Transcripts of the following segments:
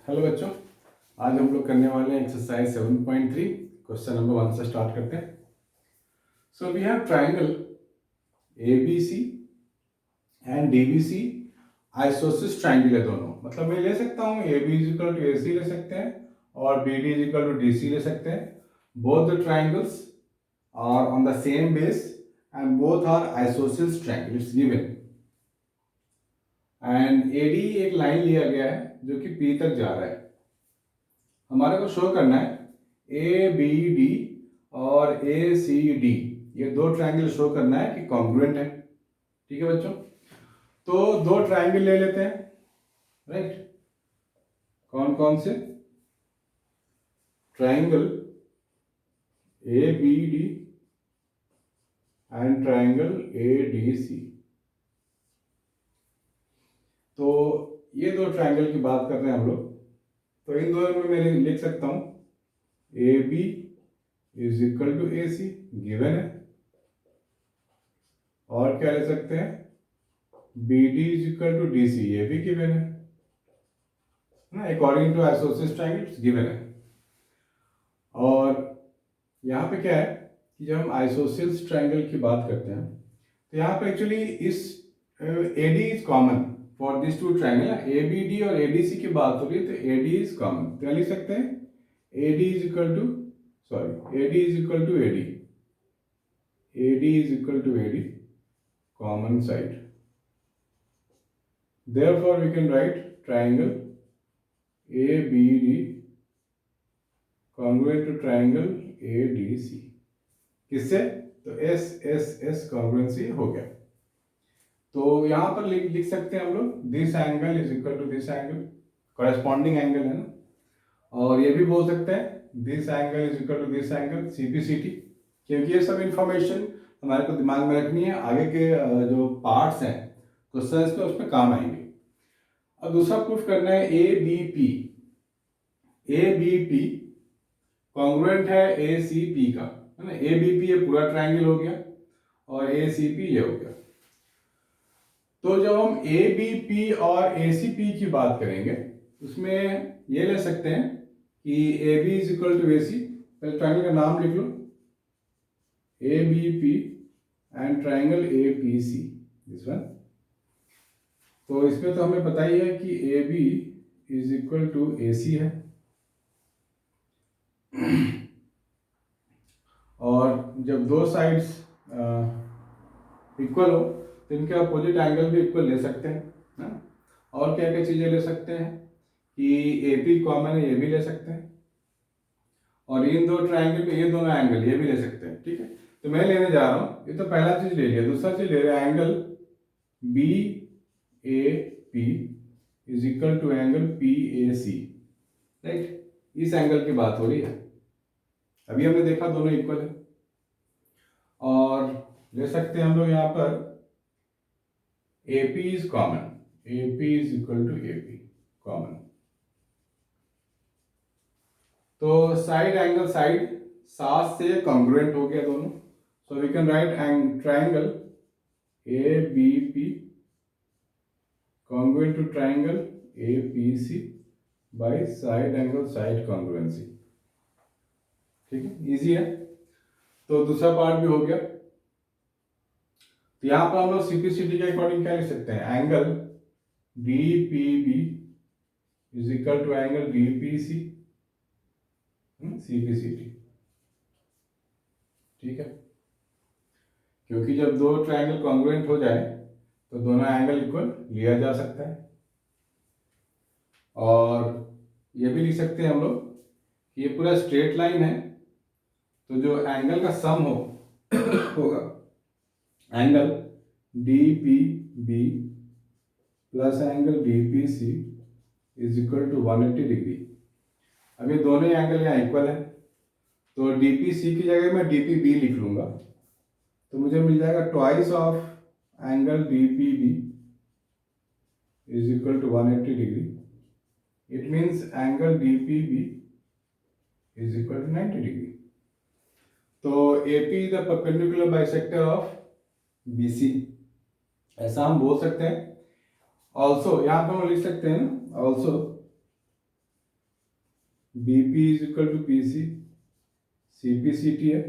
Hello बच्चों, आज हम लोग करने वाले हैं एक्सरसाइज 7.3 क्वेश्चन नंबर 1 से स्टार्ट करते हैं। So we have triangle ABC and DBC आइसोसिस ट्राइंगल है दोनों। मतलब मैं ले सकता हूँ AB इजिकल टू AC ले सकते हैं और BD इजिकल टू DC ले सकते हैं। Both the triangles are on the same base and both are आइसोसिस triangle, it's given. And AD एक लाइन लिया गया है जो कि P तक जा रहा है। हमारे को शो करना है ABD और ACD, ये दो ट्रायंगल शो करना है कि कॉन्ग्रुएंट है। ठीक है बच्चों, तो दो ट्रायंगल ले लेते हैं, राइट। कौन कौन से? Triangle ABD and triangle ADC। तो ये दो ट्रायंगल की बात कर रहे हैं हम लोग। तो इन दोनों में मैं लिख सकता हूं AB is equal to AC, given है। और क्या ले सकते हैं? BD is equal to DC, ये भी गिवन है ना, अकॉर्डिंग टू आइसोसिस ट्रायंगल गिवन है। और यहाँ पे क्या है कि जब हम आइसोसिस ट्रायंगल की बात करते हैं तो यहाँ पे एक्चुअली इस AD is common for this two triangle. ABD और ADC की बात हो रही है तो AD इज कॉमन, क्या लिख सकते हैं? AD is equal to AD is equal to AD, AD is equal to AD, common side. Therefore, we can write triangle ABD congruent to triangle ADC. किससे? तो S congruency हो गया। तो यहाँ पर लिख सकते हैं हम लोग this angle is equal to this angle, corresponding angle है ना। और ये भी बोल सकते हैं this angle is equal to this angle, CPCT, क्योंकि ये सब इंफॉर्मेशन हमारे को दिमाग में रखनी है, आगे के जो पार्ट्स हैं क्वेश्चंस पे उसमें काम आएंगे। अब दूसरा प्रूफ करना है ABP कॉन्ग्रुएंट है ACP का, है ना। ABP ये पूरा ट्रायंगल हो गया और ACP ये हो गया। तो जब हम ABP और ACP की बात करेंगे उसमें ये ले सकते हैं कि AB is equal to AC। पहले ट्रायंगल का नाम लिख लो, ABP and triangle APC, this one. तो इसमें तो हमें पता ही है कि AB is equal to AC है और जब दो साइड्स इक्वल हो तो इनके अपोजिट एंगल भी इक्वल ले सकते हैं ना। और क्या क्या चीज़ें ले सकते हैं कि AP कॉमन है, ये भी ले सकते हैं। और इन दो ट्रायंगल में ये दोनों एंगल ये भी ले सकते हैं, ठीक है। तो मैं लेने जा रहा हूँ, ये तो पहला चीज़ ले लिया। दूसरा चीज़ ले रहे हैं angle BAP is equal to angle PAC, right. इस एंगल की बात हो रही है। अभी हमने देखा दोनों इक्वल है। और ले सकते हैं हम लोग यहाँ पर AP is common, AP is equal to AP common. तो साइड एंगल साइड 7 से कॉन्ग्रुएंट हो गया दोनों। So we can write triangle ABP congruent to triangle APC by side angle side congruency. ठीक है, इजी है। तो दूसरा पार्ट भी हो गया। तो यहां पर हम लोग CPCT के अकॉर्डिंग क्या लिख सकते हैं? Angle DPB is equal to angle DPC, CPCT। ठीक है, क्योंकि जब दो ट्रायंगल कॉन्ग्रुएंट हो जाए तो दोनों एंगल इक्वल लिया जा सकता है। और ये भी लिख सकते हैं हम लोग कि ये पूरा स्ट्रेट लाइन है, तो जो एंगल का सम होगा angle DPB plus angle DPC is equal to 180 degree. अब ये दोनों एंगल यहाँ इक्वल है तो DPC की जगह मैं DPB लिख लूंगा, तो मुझे मिल जाएगा twice of angle DPB is equal to 180 degree. It means angle DPB is equal to 90 degree. तो AP is the perpendicular bisector of BC, ऐसा हम बोल सकते हैं। ऑल्सो यहाँ पर हम लिख सकते हैं also B P is equal to P C, C P C T है,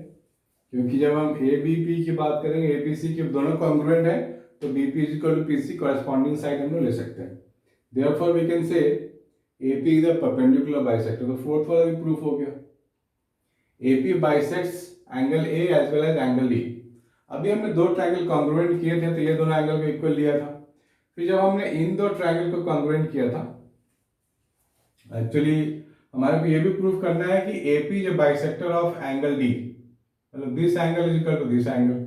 क्योंकि जब हम ए बी पी की बात करेंगे, ए पी सी के दोनों कॉन्ग्रुएंट है, तो B P is equal to P C corresponding side हम लोग ले सकते हैं। Therefore we can say A P is a perpendicular bisector. तो फोर्थ वाला भी प्रूफ हो गया। A P bisects angle A as well as angle D. अभी हमने दो ट्रायंगल कॉन्ग्रुएंट किए थे, तो ये दोनों एंगल को इक्वल लिया था। फिर जब हमने इन दो ट्रायंगल को कॉन्ग्रुएंट किया था, एक्चुअली हमारे को ये भी प्रूफ करना है कि A P is bisector of angle D, मतलब this angle is equal to this angle.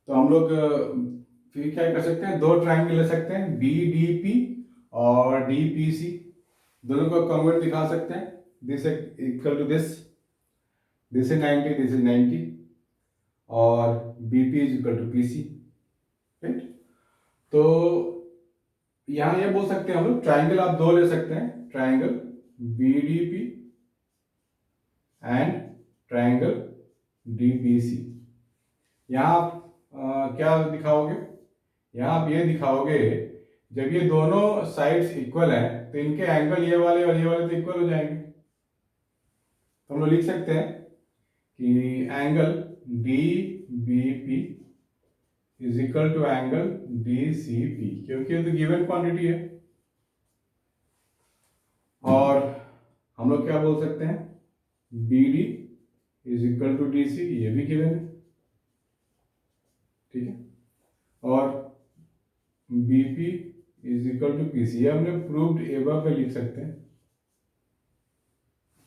तो हम लोग फिर क्या कर सकते हैं, दो ट्रायंगल ले सकते हैं, बी डी पी और डी पी सी, दोनों को कॉन्ग्रुएंट दिखा सकते हैं। This equal to this is 90, this is 90, और B P is equal to P C, right. तो यहां ये बोल सकते हैं हम लोग, ट्राइंगल आप दो ले सकते हैं, triangle B D P and triangle D P C. यहां आप क्या दिखाओगे, यहां आप ये दिखाओगे जब ये दोनों साइड्स इक्वल हैं तो इनके एंगल ये वाले और ये वाले तो इक्वल हो जाएंगे। तो हम लोग लिख सकते हैं कि angle D B P is equal to angle D C P, क्योंकि ये तो गिवन क्वांटिटी है। और हम लोग क्या बोल सकते हैं, B D is equal to D C, ये भी गिवन है, ठीक है। और B P is equal to P C, ये हमने प्रूव्ड एबव पे लिख सकते हैं,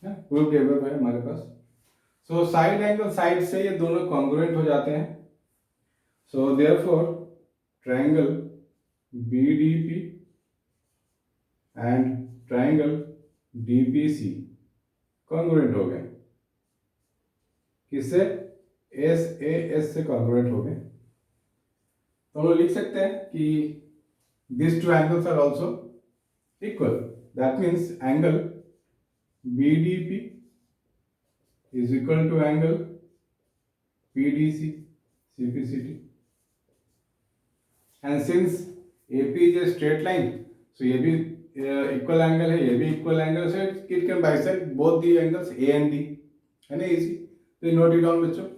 प्रूव्ड एबव है हमारे पास। सो साइड एंगल साइड से ये दोनों कॉन्ग्रुएंट हो जाते हैं। So therefore triangle B D P and triangle D P C congruent हो गए, किससे, एस ए एस से कॉन्ग्रुएंट हो गए। तो हम लोग लिख सकते हैं कि these two angles are also equal. That means angle BDP is equal to angle PDC, CPCT. And since AP is a straight line, so ये भी equal angle है, ये भी equal angle, so it can bisect both the angles A and D, है ना, easy. तो note it down बच्चों।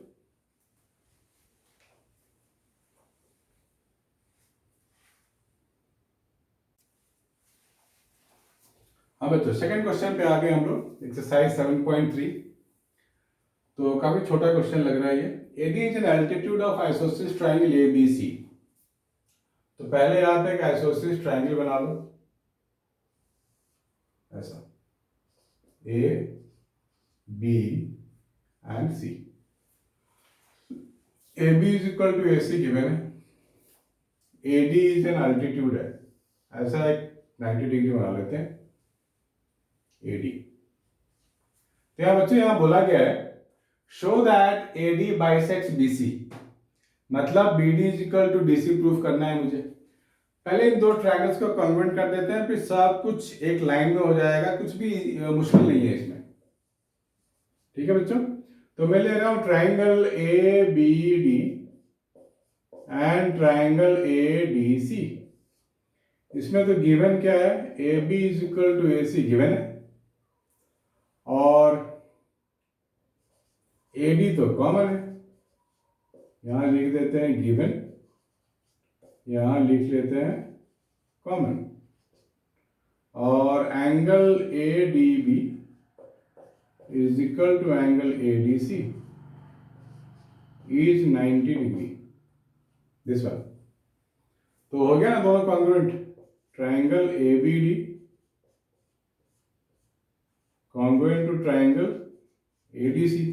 हाँ बच्चों, सेकंड क्वेश्चन पे आ गए हम लोग, एक्सरसाइज 7.3। तो काफी छोटा क्वेश्चन लग रहा है ये। AD is an altitude of isosceles triangle ABC। तो पहले यहाँ पे एक आइसोसेलेस ट्रायंगल बना लो, ऐसा A B and C। AB is equal to AC given है, AD इज एन एल्टीट्यूड है, ऐसा एक 90 डिग्री बना लेते हैं AD। तो यहाँ बच्चों यहाँ बोला गया है show that AD bisects BC, मतलब BD is equal to DC proof करना है मुझे। पहले इन दो ट्रायंगल्स को कॉन्ग्रुएंट कर देते हैं, फिर सब कुछ एक लाइन में हो जाएगा, कुछ भी मुश्किल नहीं है इसमें, ठीक है बच्चों। तो मैं ले रहा हूं triangle ABD and triangle ADC। इसमें तो गिवन क्या है, AB is equal to AC given है, और AD तो कॉमन है, यहां लिख देते हैं गिवन, यहां लिख लेते हैं कॉमन, और angle ADB is equal to angle ADC is 90 degree, this one. तो हो गया ना दोनों congruent, triangle ABD congruent to triangle ADC।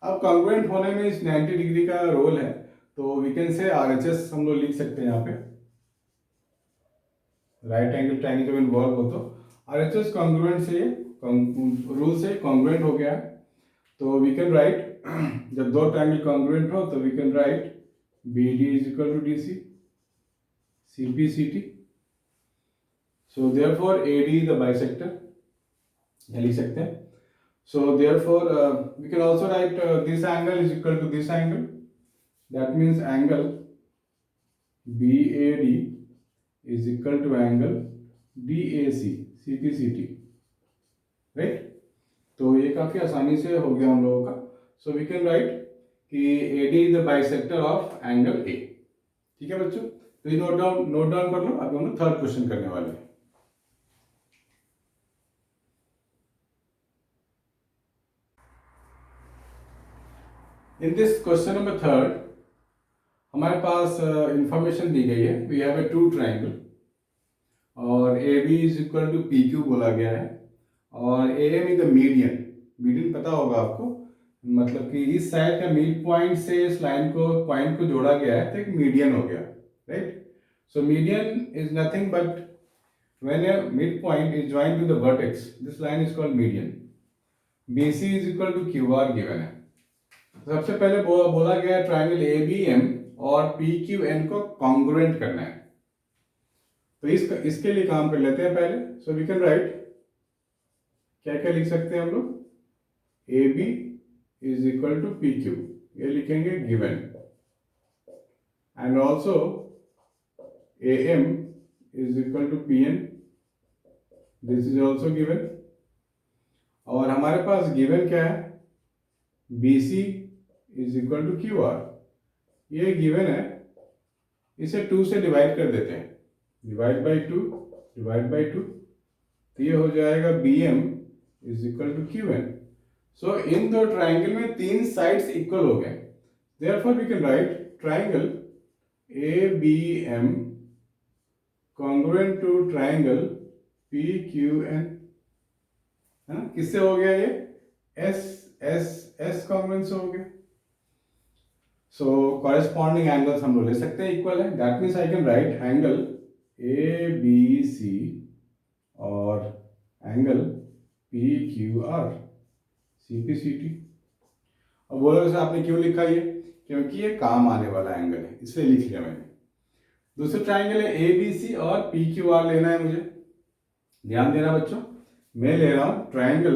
अब कॉन्ग्रुएंट होने में इस 90 डिग्री का रोल है, तो वी कैन से RHS हम लोग लिख सकते हैं यहाँ पे, राइट एंगल ट्रायंगल जब इन्वॉल्व हो तो RHS कॉन्ग्रुएंट से, रूल से कॉन्ग्रुएंट हो गया। तो वी कैन राइट, जब दो ट्रायंगल कॉन्ग्रुएंट हो तो we can write BD is equal to DC, CPCT। So therefore AD is the bisector, ये लिख सकते हैं। So therefore we can also write this angle is equal to this angle, that means angle BAD is equal to angle DAC, CPCT, काफ़ी आसानी से हो गया हम लोगों का। सो वी कैन राइट कि A D is the bisector of angle A. ठीक है बच्चों, तो ये नोट डाउन कर लो। अब हम लोग थर्ड क्वेश्चन करने वाले हैं। In this question number third हमारे पास इंफॉर्मेशन दी गई है। We have a two triangle और A B is equal to P Q बोला गया है और A M is the median. Median पता होगा आपको, मतलब कि इस साइड का मिड पॉइंट से इस लाइन को पॉइंट को जोड़ा गया है तो एक मीडियन हो गया, right. So median is nothing but when a mid point is joint to the vertex, this line is called median. B C is equal to Q R given है। सबसे पहले बोला गया है ट्राइंगल ए बी एम और P Q N को congruent करना है, तो इसके लिए काम कर लेते हैं पहले। सो वी कैन राइट, क्या क्या लिख सकते हैं हम लोग, A B is equal to P Q, ये लिखेंगे given, and also A M is equal to P N, this is also given. और हमारे पास गिवन क्या है, B C is equal to Q R, ये गिवन है। इसे 2 से डिवाइड कर देते हैं, डिवाइड बाई 2 डिवाइड बाई 2, तो ये हो जाएगा B M is equal to Q N. So इन दो ट्राइंगल में 3 साइड्स इक्वल हो गए, therefore we can write triangle A B M congruent to triangle P Q N, है ना। किससे हो गया ये, एस एस एस कॉन्ग्रुएंट से हो गया। सो कॉरेस्पॉन्डिंग एंगल्स हम लोग ले सकते हैं इक्वल है, that means I can write angle A B C और angle P Q R C P C T. अब बोलोगे सर आपने क्यों लिखा ये, क्योंकि ये काम आने वाला एंगल है इसलिए लिख लिया मैंने। दूसरा ट्राइंगल है ए बी सी और पी क्यू आर लेना है मुझे, ध्यान देना बच्चों। मैं ले रहा हूं triangle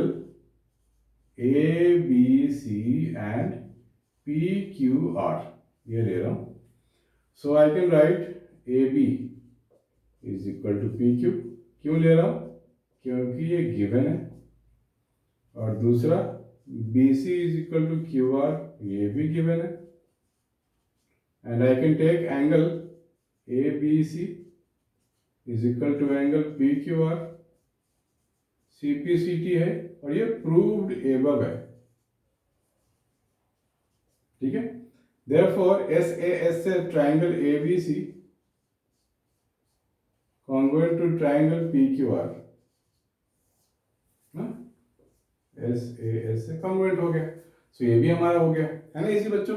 A B C and P Q R, ये ले रहा हूं। So I can write A B is equal to P Q, क्यों ले रहा हूं, क्योंकि ये गिवन है। और दूसरा B C is equal to Q R, ये भी गिवन है। And I can take angle A B C is equal to angle P Q R, C P C T है और ये प्रूव्ड एबव है, ठीक है। देयरफॉर एस ए एस से triangle A B C congruent to triangle P Q R, S A S से congruent हो गया। सो ये भी हमारा हो गया, है ना इसी बच्चों।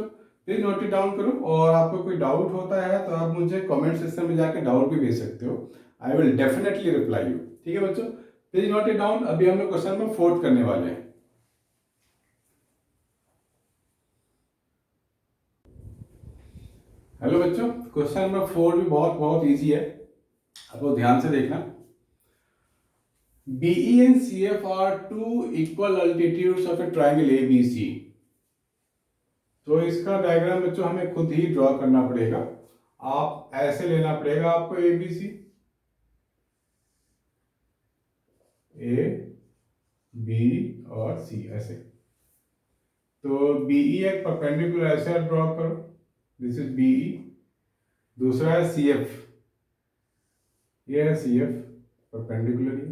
प्लीज नोट इट डाउन करो, और आपको कोई डाउट होता है तो आप मुझे कमेंट सेक्शन में जाकर डाउट भी भेज सकते हो, I will definitely reply you. ठीक है बच्चों, प्लीज नोट इट डाउन। अभी हम लोग क्वेश्चन नंबर 4 करने वाले हैं। हेलो बच्चों, क्वेश्चन नंबर 4 भी बहुत बहुत इजी है, आप लोग ध्यान से देखना। BE and CF are two equal altitudes of a triangle ABC। तो इसका डायग्राम बच्चों हमें खुद ही ड्रॉ करना पड़ेगा। आप ऐसे लेना पड़ेगा आपको ABC, A B और C ऐसे। तो BE एक परपेंडिकुलर ऐसे ड्रॉ करो, दिस इज BE। दूसरा है CF, ये है CF परपेंडिकुलर।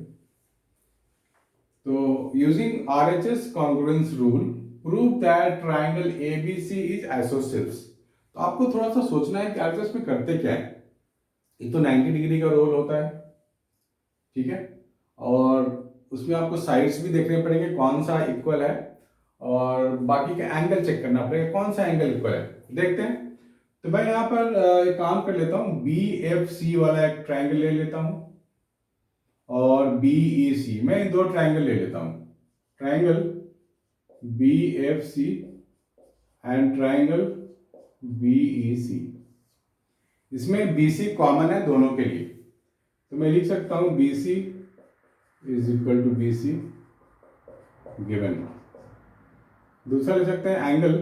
तो using RHS congruence rule prove that triangle ABC is isosceles। तो आपको थोड़ा सा सोचना है कि RHS में करते क्या है। एक तो 90 डिग्री का रोल होता है, ठीक है, और उसमें आपको साइड्स भी देखने पड़ेंगे कौन सा इक्वल है, और बाकी का एंगल चेक करना पड़ेगा कौन सा एंगल इक्वल है। देखते हैं। तो मैं यहाँ पर एक काम कर लेता हूँ, BFC वाला एक ट्राइंगल ले लेता हूँ और BEC, मैं दो ट्राइंगल ले लेता हूं, triangle BFC and triangle BEC। इसमें BC कॉमन है दोनों के लिए, तो मैं लिख सकता हूं BC is equal to BC given. दूसरा लिख सकते हैं एंगल,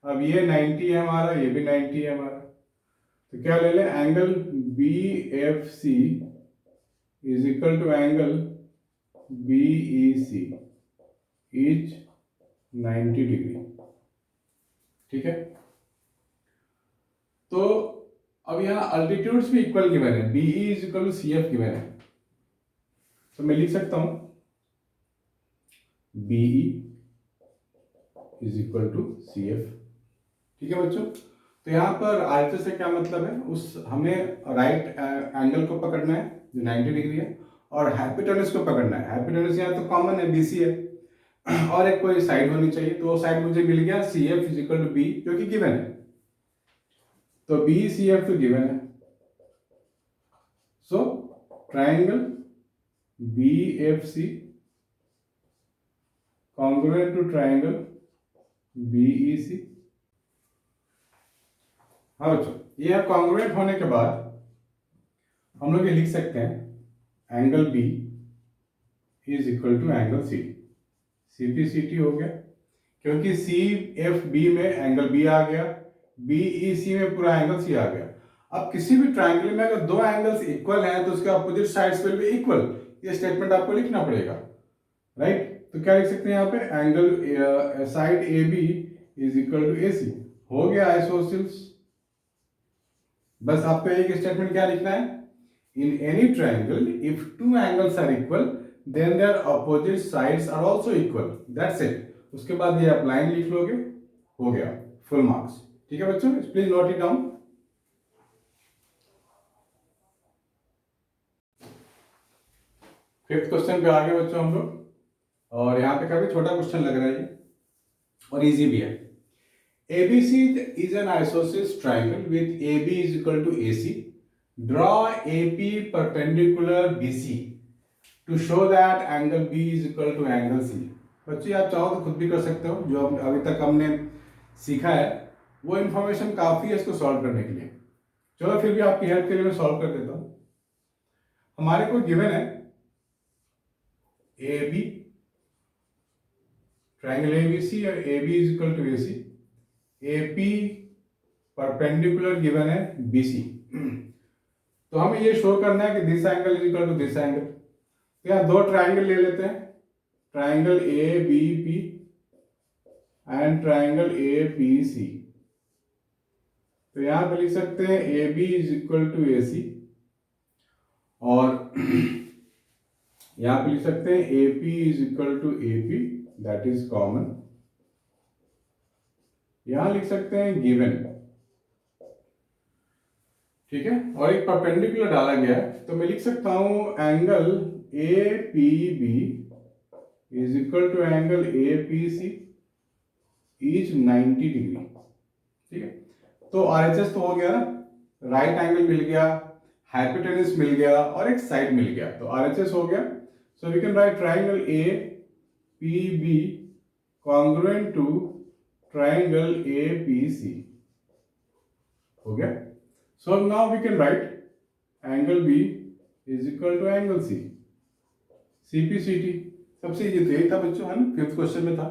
अब ये 90 है हमारा, ये भी 90 है हमारा, तो क्या ले लें, angle BFC is equal to angle BEC। Is 90 degree. ठीक है, तो अब यहाँ अल्टीट्यूड्स भी इक्वल गिवन है, B E is equal to C F given है, तो मैं लिख सकता हूं B E is equal to C F. ठीक है बच्चों, तो यहाँ पर आरएचएस से क्या मतलब है, उस हमें राइट एंगल को पकड़ना है जो 90 डिग्री है, और हाइपोटेनस को पकड़ना है। हाइपोटेनस यहाँ तो कॉमन है, बीसी है, और एक कोई साइड होनी चाहिए, तो वो साइड मुझे मिल गया C F is equal to B, जो कि गिवन है, तो बी सी एफ तो गिवन है। So triangle B F C congruent to triangle B E C. हाँ बच्चों, ये कॉन्ग्रुएंट होने के बाद हम लोग ये लिख सकते हैं angle B is equal to angle C. C P C T हो गया, क्योंकि सी एफ बी में एंगल बी आ गया, बी ई सी में पूरा एंगल सी आ गया। अब किसी भी ट्राइंगल में अगर दो एंगल्स इक्वल हैं तो उसके opposite sides will be equal, ये स्टेटमेंट आपको लिखना पड़ेगा, राइट। तो क्या लिख सकते हैं यहाँ पे, angle side A B is equal to A C, हो गया आइसोसेल्स। बस आपको एक स्टेटमेंट क्या लिखना है, in any triangle if two angles are equal then their opposite sides are also equal, that's it. उसके बाद ये आप लाइन लिख लोगे, हो गया, फुल मार्क्स। ठीक है बच्चों, please note it down. Fifth question पे आ गए बच्चों हम लोग, और यहाँ पे काफी छोटा क्वेश्चन लग रहा है ये, और इजी भी है। ABC is an isosceles triangle with AB is equal to AC. Draw AP perpendicular BC to show that angle B is equal to angle C. बच्चे आप चाहो तो खुद भी कर सकते हो, जो अभी तक हमने सीखा है वो इन्फॉर्मेशन काफ़ी है इसको सॉल्व करने के लिए। चलो फिर भी आपकी हेल्प के लिए मैं सॉल्व कर देता हूँ। हमारे को गिवन है A B, triangle A B C, और A B is equal to A C. A P perpendicular given है बी सी, तो हमें ये शो करना है कि this angle is equal to this angle. तो यहाँ दो ट्राइंगल ले लेते हैं, triangle A B P and triangle A B C. तो यहाँ पे लिख सकते हैं A B is equal to A C, और यहाँ पे लिख सकते हैं A P is equal to A P, that is common. यहां लिख सकते हैं गिवन, ठीक है, और एक परपेंडिकुलर डाला गया है, तो मैं लिख सकता हूं angle A P B is equal to angle A P C is 90 degree. ठीक है, तो आरएचएस तो हो गया ना, राइट एंगल मिल गया, हाइपोटेनस मिल गया, और एक साइड मिल गया, तो आरएचएस हो गया। So we can write triangle A P B congruent to triangle A P C, हो गया। So now we can write angle B is equal to angle C, C P C T. सबसे easy तो यही था बच्चों, है ना, fifth question में था।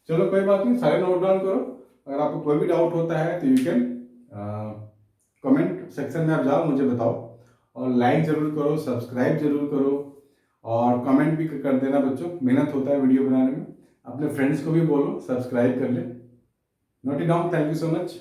चलो कोई बात नहीं, सारे नोट डाउन करो। अगर आपको कोई भी डाउट होता है तो यू कैन कमेंट सेक्शन में आप जाओ, मुझे बताओ, और लाइक जरूर करो, सब्सक्राइब जरूर करो, और कमेंट भी कर देना बच्चों, मेहनत होता है वीडियो बनाने में। अपने फ्रेंड्स को भी बोलो सब्सक्राइब कर ले। Note it down, thank you so much.